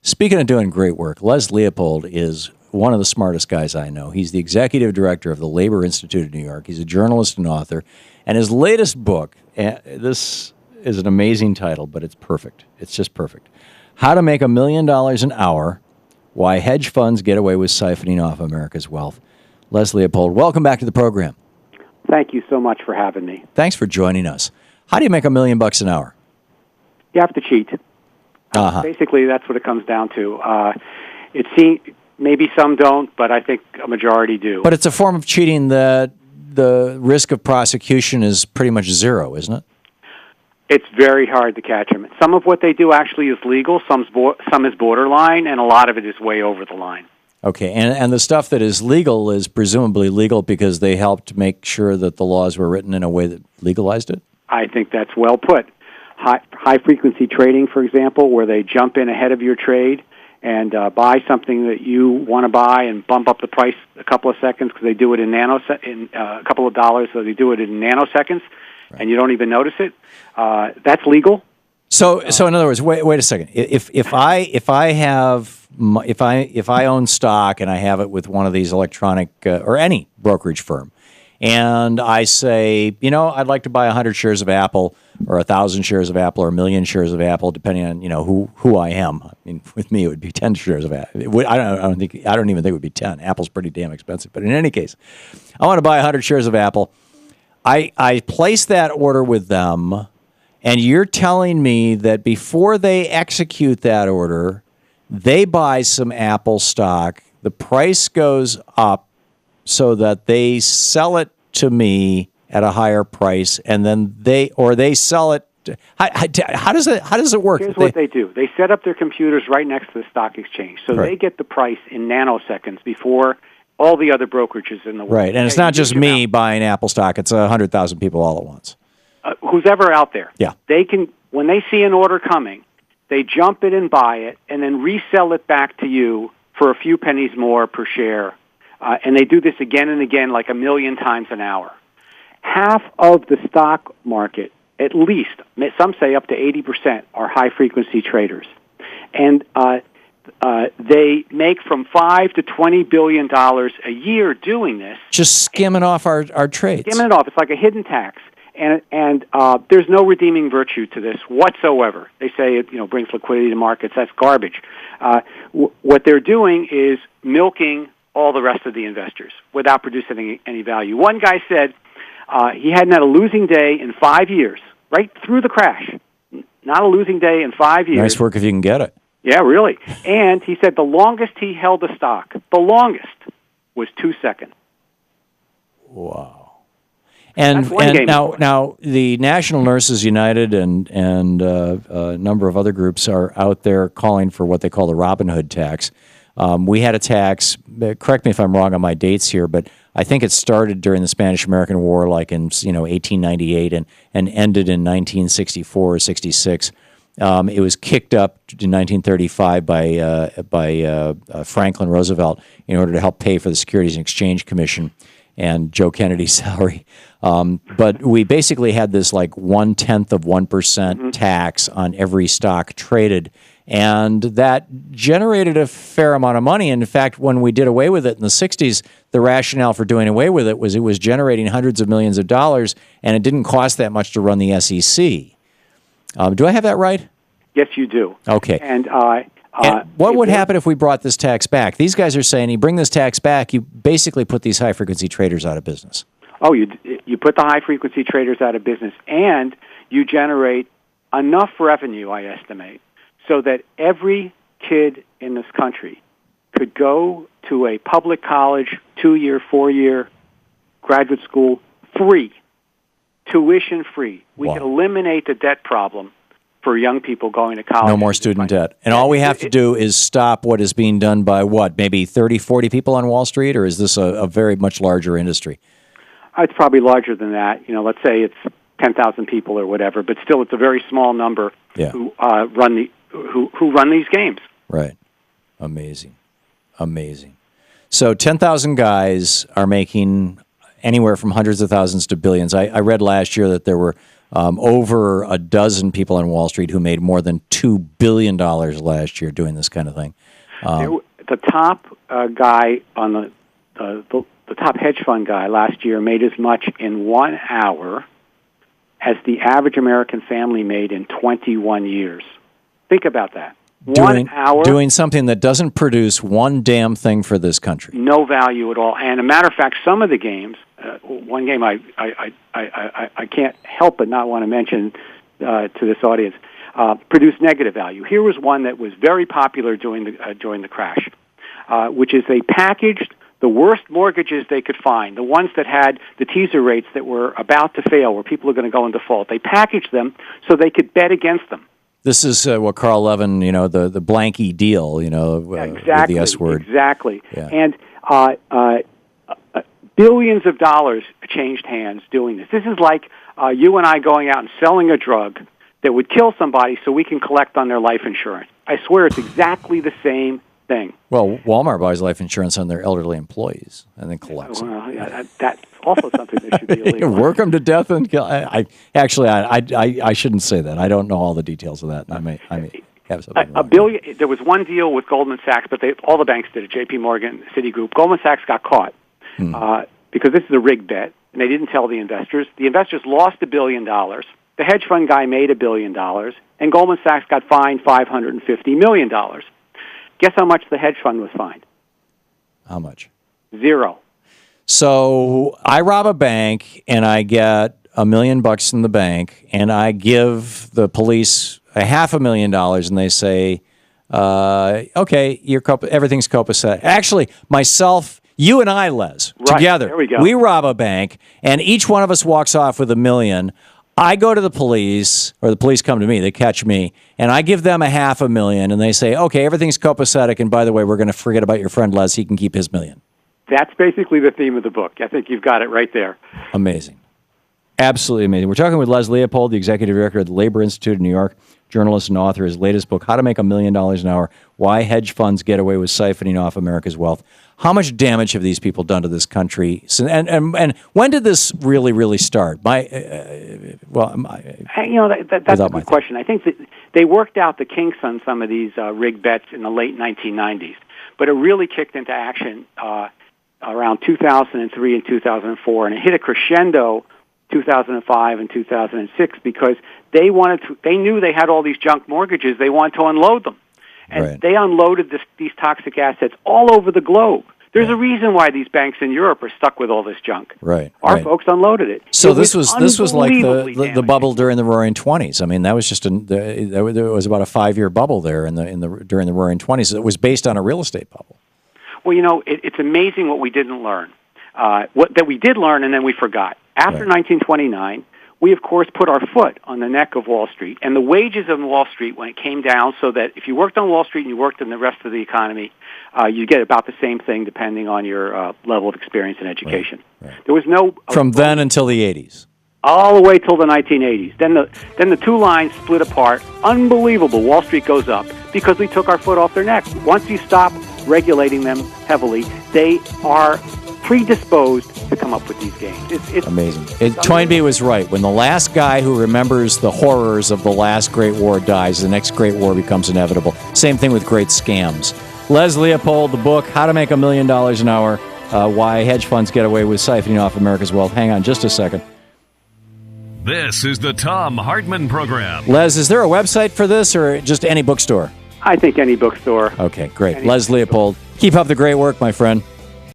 Speaking of doing great work, Les Leopold is one of the smartest guys I know. He's the executive director of the Labor Institute of New York. He's a journalist and author. And his latest book, this is an amazing title, but it's perfect. It's just perfect. How to Make $1 Million an Hour, Why Hedge Funds Get Away with Siphoning Off America's Wealth. Les Leopold, welcome back to the program. Thank you so much for having me. Thanks for joining us. How do you make $1 million an hour? You have to cheat. Basically, that's what it comes down to. Maybe some don't, but I think a majority do. But it's a form of cheating that the risk of prosecution is pretty much zero, isn't it? It's very hard to catch them. Some of what they do actually is legal, some is borderline, and a lot of it is way over the line. Okay, and the stuff that is legal is presumably legal because they helped make sure that the laws were written in a way that legalized it? I think that's well put. High-frequency trading, for example, where they jump in ahead of your trade and buy something that you want to buy and bump up the price a couple of seconds because they do it in a couple of dollars, so they do it in nanoseconds, right, and you don't even notice it. That's legal. So in other words, wait a second. If I own stock and I have it with one of these electronic or any brokerage firm, and I say, I'd like to buy 100 shares of Apple, or 1,000 shares of Apple, or 1,000,000 shares of Apple, depending on who I am. I mean, with me, it would be 10 shares of Apple. I don't even think it would be 10. Apple's pretty damn expensive. But in any case, I want to buy 100 shares of Apple. I place that order with them, and you're telling me that before they execute that order, they buy some Apple stock. The price goes up so that they sell it to me at a higher price, and then they sell it. How does it work? Here's what they do. They set up their computers right next to the stock exchange, so right, they get the price in nanoseconds before all the other brokerages in the world. Right, and it's not just me buying Apple stock. It's 100,000 people all at once. Who's ever out there. Yeah. They can, when they see an order coming, they jump in and buy it and then resell it back to you for a few pennies more per share. And they do this again and again, like 1 million times an hour. Half of the stock market, at least, some say up to 80%, are high-frequency traders. And they make from $5 to $20 billion a year doing this. Just skimming off our trades. Skimming it off. It's like a hidden tax. And there's no redeeming virtue to this whatsoever. They say it brings liquidity to markets. That's garbage. What they're doing is milking all the rest of the investors without producing any value. One guy said he hadn't had a losing day in 5 years, right through the crash. Not a losing day in 5 years. Nice work if you can get it. Yeah, really. And he said the longest he held a stock, was 2 seconds. Wow. And now the National Nurses United and a number of other groups are out there calling for what they call the Robin Hood tax. We had a tax, correct me if I'm wrong on my dates here, but I think it started during the Spanish-American War, like in 1898, and ended in 1964 or 66. It was kicked up in 1935 by Franklin Roosevelt in order to help pay for the Securities and Exchange Commission and Joe Kennedy's salary. But we basically had this like 0.1% tax on every stock traded, and that generated a fair amount of money. And in fact, when we did away with it in the 60s, the rationale for doing away with it was generating hundreds of millions of dollars, and it didn't cost that much to run the SEC. Do I have that right? Yes, you do. Okay. And what would happen if we brought this tax back? These guys are saying you bring this tax back, you basically put these high-frequency traders out of business. Oh, you put the high-frequency traders out of business, and you generate enough revenue, I estimate, so that every kid in this country could go to a public college, 2-year, 4-year graduate school free, tuition free. We could eliminate the debt problem for young people going to college. No more student debt. And all we have to do is stop what is being done by what, maybe 30, 40 people on Wall Street, or is this a very much larger industry? It's probably larger than that. Let's say it's 10,000 people or whatever, but still it's a very small number who run these games. Right. Amazing. So 10,000 guys are making anywhere from hundreds of thousands to billions. I read last year that there were over a dozen people on Wall Street who made more than $2 billion last year doing this kind of thing. The top guy on the top hedge fund guy last year made as much in 1 hour as the average American family made in 21 years. Think about that. 1 hour. Doing something that doesn't produce one damn thing for this country. No value at all. And a matter of fact, some of the games, one game I can't help but not want to mention to this audience, produced negative value. Here was one that was very popular during the crash, which is they packaged the worst mortgages they could find, the ones that had the teaser rates that were about to fail, where people are going to go in default. They packaged them so they could bet against them. This is what Carl Levin, the blanky deal, exactly, the S word. Exactly. Yeah. And billions of dollars changed hands doing this. This is like you and I going out and selling a drug that would kill somebody so we can collect on their life insurance. I swear it's exactly the same thing. Well, Walmart buys life insurance on their elderly employees and then collects it. Well, yeah, that's also something that should be illegal. Work them to death and kill. I shouldn't say that. I don't know all the details of that. I may have something. A billion. There was one deal with Goldman Sachs, but all the banks did it. J.P. Morgan, Citigroup. Goldman Sachs got caught because this is a rigged bet, and they didn't tell the investors. The investors lost $1 billion. The hedge fund guy made $1 billion, and Goldman Sachs got fined $550 million. Guess how much the hedge fund was fined? How much? 0. So I rob a bank and I get $1 million in the bank, and I give the police $500,000, and they say, "Okay, everything's copacetic." Actually, myself, you and I, Les, right, together, there we go. We rob a bank, and each one of us walks off with $1 million. I go to the police, or the police come to me, they catch me, and I give them $500,000, and they say, "Okay, everything's copacetic, and by the way, we're going to forget about your friend Les, he can keep his $1 million." That's basically the theme of the book. I think you've got it right there. Amazing. Absolutely amazing. We're talking with Les Leopold, the executive director of the Labor Institute of New York, journalist and author. His latest book, How to Make $1 Million an Hour, Why Hedge Funds Get Away with Siphoning Off America's Wealth. How much damage have these people done to this country? And when did this really start? That's a good question. I think that they worked out the kinks on some of these rigged bets in the late 1990s, but it really kicked into action around 2003 and 2004, and it hit a crescendo 2005 and 2006 because they knew they had all these junk mortgages. They wanted to unload them. And they unloaded these toxic assets all over the globe. There's a reason why these banks in Europe are stuck with all this junk. Our folks unloaded it. So this was like the bubble during the Roaring '20s. I mean, that was just there was about a 5-year bubble there during the Roaring '20s. It was based on a real estate bubble. Well, it's amazing what we didn't learn. That we did learn and then we forgot. After 1929. We, of course, put our foot on the neck of Wall Street, and the wages on Wall Street, when it came down, so that if you worked on Wall Street and you worked in the rest of the economy, you get about the same thing depending on your level of experience and education. There was no... From then until the 80s. All the way till the 1980s. Then the two lines split apart. Unbelievable. Wall Street goes up because we took our foot off their neck. Once you stop regulating them heavily, they are predisposed to come up with these games. It's amazing. Toynbee was right. When the last guy who remembers the horrors of the last great war dies, the next great war becomes inevitable. Same thing with great scams. Les Leopold, the book, How to Make $1 Million an Hour, Why Hedge Funds Get Away with Siphoning Off America's Wealth. Hang on just a second. This is the Thom Hartmann Program. Les, is there a website for this or just any bookstore? I think any bookstore. Okay, great. Les Leopold, keep up the great work, my friend.